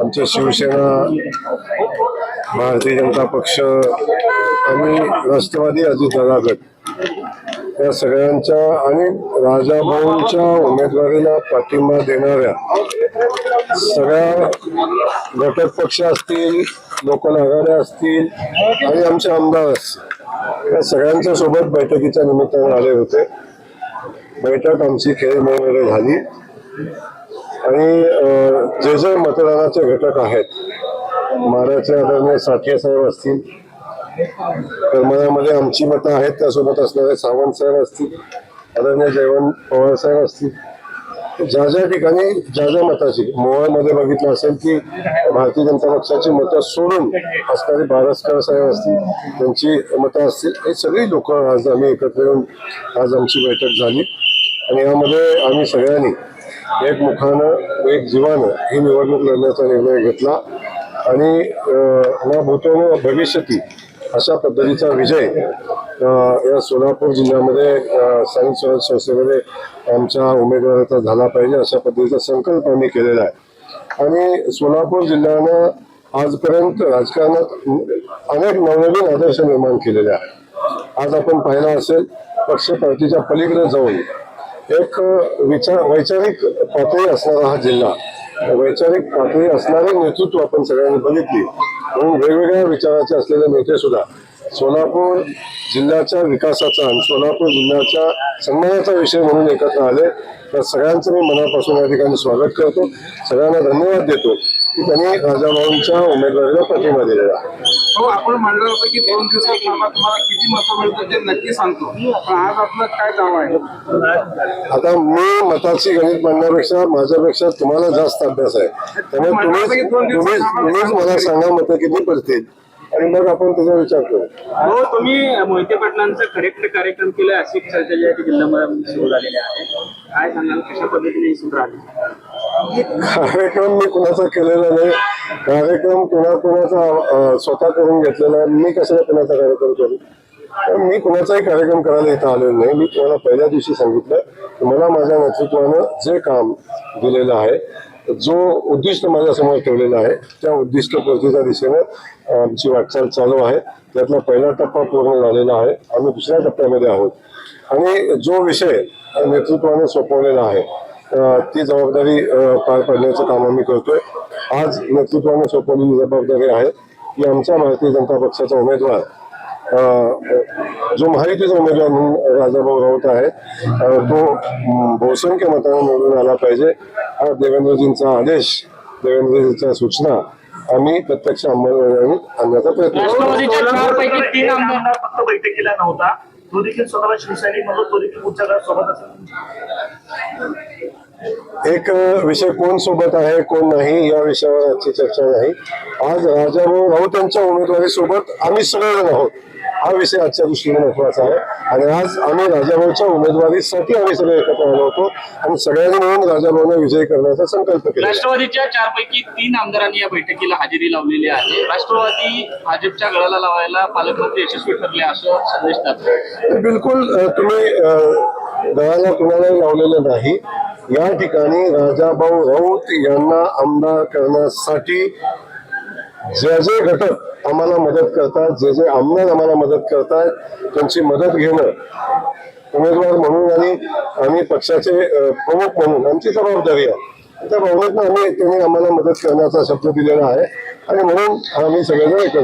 आमची शिवसेना, भारतीय जनता पक्ष आणि राष्ट्रवादी अजितदादा गट या सगळ्यांच्या आणि राजाभाऊंच्या उमेदवारीला पाठिंबा देणाऱ्या सगळ्या घटक पक्ष असतील, लोकल आघाड्या असतील आणि आमचे आमदार असतील, या सगळ्यांच्या सोबत बैठकीच्या निमित्ताने आले होते. बैठक आमची खेळमध्ये झाली आणि जे जे मतदानाचे घटक आहेत, माढ्याचे आदरणीय साठे साहेब असतील, करमाळ्यामध्ये आमची मतं आहेत, त्यासोबत असणारे सावंत साहेब असतील, आदरणीय जयवंत पवार साहेब असतील, ज्या ज्या ठिकाणी ज्या ज्या मताची मोहोळमध्ये बघितलं असेल की भारतीय जनता पक्षाची मतं सोडून असणारे बारसकर साहेब असतील, त्यांची मतं असतील, हे सगळी लोक आज आम्ही एकत्र येऊन आज आमची बैठक झाली आणि यामध्ये आम्ही सगळ्यांनी एकमुखानं एक जीवानं ही निवडणूक लढण्याचा निर्णय घेतला आणि न भूतो न भविष्यती अशा पद्धतीचा विजय या सोलापूर जिल्ह्यामध्ये स्थानिक स्वराज्य संस्थेमध्ये आमच्या उमेदवाराचा झाला पाहिजे अशा पद्धतीचा संकल्प आम्ही केलेला आहे. आणि सोलापूर जिल्ह्यानं आजपर्यंत राजकारणात अनेक नवनवीन आदर्श निर्माण केलेले आहेत. आज आपण पाहिलं असेल, पक्ष पार्टीच्या पलीकडे जाऊन एक वैचारिक पातळी असणारा हा जिल्हा, वैचारिक पातळी असणारे नेतृत्व आपण सगळ्यांनी बघितली, म्हणून वेगवेगळ्या विचाराचे असलेले नेते सुद्धा सोलापूर जिल्ह्याच्या विकासाचा आणि सोलापूर जिल्ह्याच्या सन्मानाचा विषय म्हणून एकत्र आले. तर सगळ्यांचं मी मनापासून या ठिकाणी स्वागत करतो, सगळ्यांना धन्यवाद देतो की त्यांनी राजाभाऊंच्या उमेदवारीला पाठिंबा दिलेला. हो, आपण म्हणलं होतं की 2 दिवसात तुम्हाला किती मतं मिळतात ते नक्की सांगतो, पण आज आपलं काय दावा आहे? आता मी मताची गणित म्हणण्यापेक्षा माझ्यापेक्षा तुम्हाला जास्त अभ्यास आहे, त्यामुळे तुम्हीच मला सांगा मतं किती पडतील आणि मग आपण त्याचा विचार करू. हो, तुम्ही मोहिते पाटलांचा करेक्ट कार्यक्रम केला अशी चर्चा जी आहे ती जिल्ह्यामध्ये सुरू झालेली आहे. काय सांगाल, कशा पद्धतीने सुरू राहिली? कार्यक्रम मी कुणाचा केलेला नाही, कार्यक्रम कुणाचा स्वतः करून घेतलेला आहे. मी कशाला कुणाचा कार्यक्रम करू? मी कुणाचाही कार्यक्रम करायला इथं आलेलो नाही. मी तुम्हाला पहिल्या दिवशी सांगितलं की मला माझ्या नेतृत्वानं जे काम दिलेलं आहे, जो उद्दिष्ट माझ्यासमोर ठेवलेला आहे, त्या उद्दिष्टपूर्तीच्या दिशेने आमची वाटचाल चालू आहे. त्यातला पहिला टप्पा पूर्ण झालेला आहे, आम्ही दुसऱ्या टप्प्यामध्ये आहोत आणि जो विषय नेतृत्वाने सोपवलेला आहे ती जबाबदारी पार पाडण्याचं काम आम्ही करतोय. आज नेतृत्वाने सोपवलेली जबाबदारी आहे की आमच्या भारतीय जनता पक्षाचा उमेदवार, जो महायुतीचा उमेदवार म्हणून राजाभाऊ राऊत आहे, तो बहुसंख्य मताने निवडून आला पाहिजे. हा देवेंद्रजींचा आदेश, देवेंद्रजींच्या सूचना आम्ही प्रत्यक्ष अंमलबजावणीत आणण्याचा प्रयत्न फक्त बैठकीला नव्हता, तो देखील स्वतःला शिवसैनिक म्हणून तो देखील पुढच्या काळात सोबत असेल. एक विषय कोण सोबत आहे कोण नाही या विषयावर आजची चर्चा नाही. आज राजाभाऊ राऊत यांच्या उमेदवारी सोबत आम्ही सगळेजण आहोत, हा विषय आजच्या दृष्टीने महत्वाचा आहे. आणि आज आम्ही राजाभाऊच्या उमेदवारीसाठी आम्ही सगळे एकत्र आलो होतो आणि सगळ्यांनी मिळून राजाभाऊंना विजयी करण्याचा संकल्प केला. राष्ट्रवादीच्या 4 पैकी 3 आमदारांनी या बैठकीला हजेरी लावलेली आहे. राष्ट्रवादी भाजपच्या गळाला लावायला पालकमंत्री यशस्वी ठरले असं संदेश देतात. बिलकुल तुम्ही गळाला कुणालाही लावलेलं नाही. या ठिकाणी राजाभाऊ राऊत यांना आमदार करण्यासाठी जे जे घटक आम्हाला मदत करतात, जे जे आमदार आम्हाला मदत करतात, त्यांची मदत घेणं उमेदवार म्हणून आणि आम्ही पक्षाचे प्रमुख म्हणून आमची जबाबदारी आहे. त्या भावनेतनं त्यांनी आम्हाला मदत करण्याचा शब्द दिलेला आहे आणि म्हणून आम्ही सगळेजण एकत्र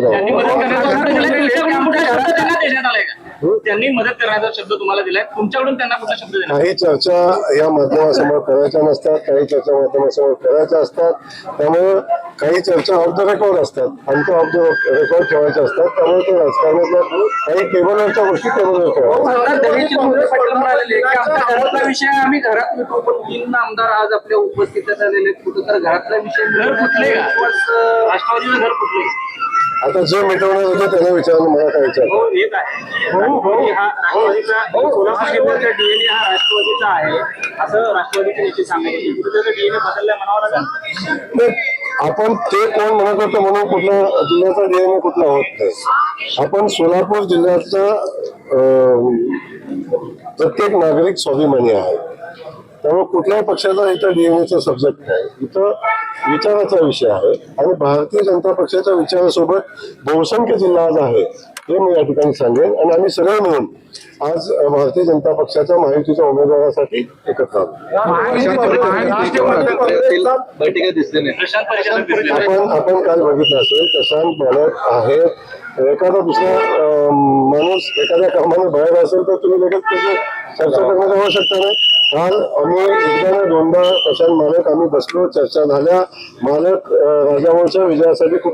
त्यांनी मदत करण्याचा शब्द तुम्हाला दिलाय, तुमच्याकडून त्यांना कुठला शब्द दिला? काही चर्चा या माध्यमासमोर करायच्या नसतात, काही चर्चा माध्यमासमोर करायच्या असतात, त्यामुळे काही चर्चा ऑफ द रेकॉर्ड असतात आणि त्या ऑफ द रेकॉर्ड ठेवायच्या असतात. त्यामुळे ते राजकारणातल्या काही टेबलवरच्या गोष्टी टेबलवर घरातला विषय आम्ही घरात मिटवू, पण 3 आमदार आज आपल्या उपस्थितीत आलेले, कुठं तर घरातला विषय घर फुटले का? राष्ट्रवादीचं घर फुटले. आता जे मिटवणार होतं त्याला विचारून मला काय विचार. हो, एक आहे हा राष्ट्रवादीचा सोलापूर जिल्ह्याचा डीएनए हा राष्ट्रवादीचा आहे असं राष्ट्रवादीचे नेते सांगितले. कुठे डीएनए बदलल्या म्हणावं लागेल. आपण ते कोण म्हणत होतं म्हणून कुठला जिल्ह्याचा डीएनए कुठला होत नाही. आपण सोलापूर जिल्ह्याचा प्रत्येक नागरिक स्वाभिमानी आहे. त्यामुळे कुठल्याही पक्षाचा इथं डीएनएचा सब्जेक्ट नाही, इथं विचाराचा विषय आहे आणि भारतीय जनता पक्षाच्या विचारासोबत बहुसंख्य जिल्हा आज आहे हे मी या ठिकाणी सांगेन. आणि आम्ही सगळे मिळून आज भारतीय जनता पक्षाच्या महायुतीच्या उमेदवारासाठी एकत्र आलो. बैठकीत दिसले नाही. प्रशांत परिषदेत दिसले नाही. आपण काल बघितलं असेल, प्रशांत बोलत आहे, एखादा दुसरा माणूस एखाद्या कामाने बाहेर असेल तर तुम्ही लगेच त्याची चर्चा करण्याची आवश्यकता नाही. काल आम्ही एकदा ना दोनदा प्रशांत मालक आम्ही बसलो, चर्चा झाल्या. मालक राजाभाऊच्या विजयासाठी खूप